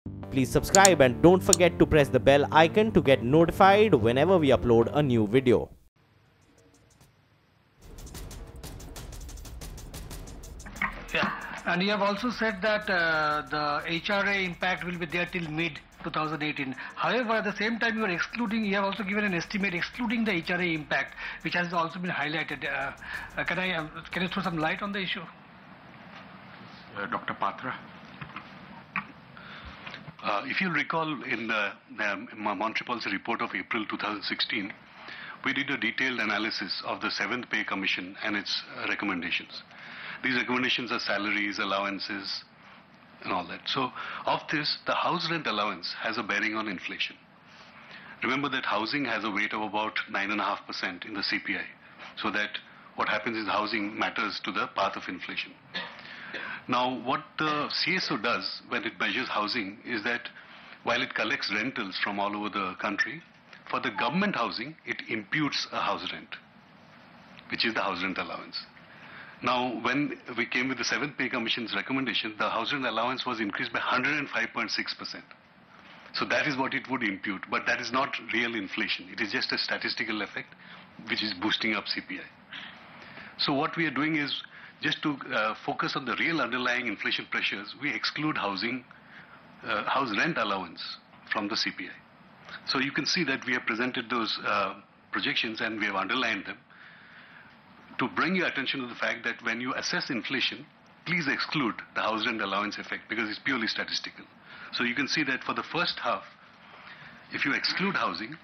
Please subscribe and don't forget to press the bell icon to get notified whenever we upload a new video. Yeah, and you have also said that the HRA impact will be there till mid-2018. However, at the same time, you are excluding, you have also given an estimate excluding the HRA impact, which has also been highlighted. Can you throw some light on the issue? Dr. Patra. If you recall, in the Monetary Policy report of April 2016, we did a detailed analysis of the 7th Pay Commission and its recommendations. These recommendations are salaries, allowances, and all that. So, of this, the house rent allowance has a bearing on inflation. Remember that housing has a weight of about 9.5% in the CPI. So that what happens is housing matters to the path of inflation. Now, what the CSO does when it measures housing is that while it collects rentals from all over the country, for the government housing, it imputes a house rent, which is the house rent allowance. Now, when we came with the 7th Pay Commission's recommendation, the house rent allowance was increased by 105.6%. So that is what it would impute, but that is not real inflation. It is just a statistical effect which is boosting up CPI. So what we are doing is, just to focus on the real underlying inflation pressures, we exclude house rent allowance from the CPI. So you can see that we have presented those projections and we have underlined them to bring your attention to the fact that when you assess inflation, please exclude the house rent allowance effect because it's purely statistical. So you can see that for the first half, if you exclude housing,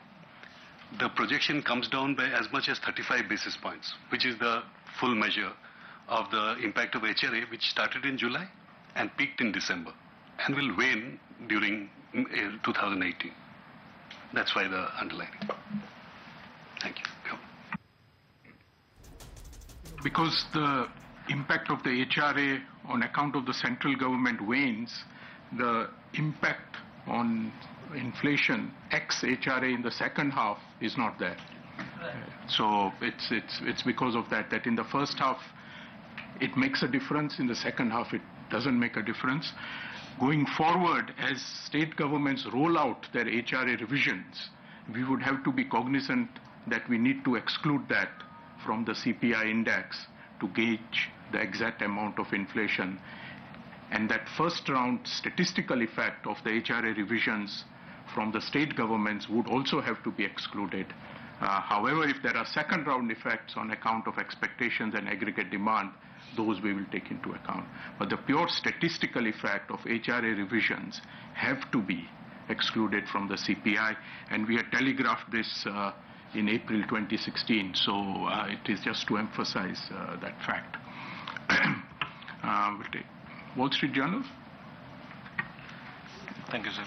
the projection comes down by as much as 35 basis points, which is the full measure of the impact of HRA, which started in July and peaked in December and will wane during 2018. That's why the underlining. Thank you. Because the impact of the HRA on account of the central government wanes, the impact on inflation ex-HRA in the second half is not there. So it's because of that in the first half it makes a difference, in the second half it doesn't make a difference. Going forward, as state governments roll out their HRA revisions, we would have to be cognizant that we need to exclude that from the CPI index to gauge the exact amount of inflation. And that first round statistical effect of the HRA revisions from the state governments would also have to be excluded. However, if there are second round effects on account of expectations and aggregate demand, those we will take into account. But the pure statistical effect of HRA revisions have to be excluded from the CPI, and we had telegraphed this in April 2016, so it is just to emphasize that fact. We'll take Wall Street Journal. Thank you, sir.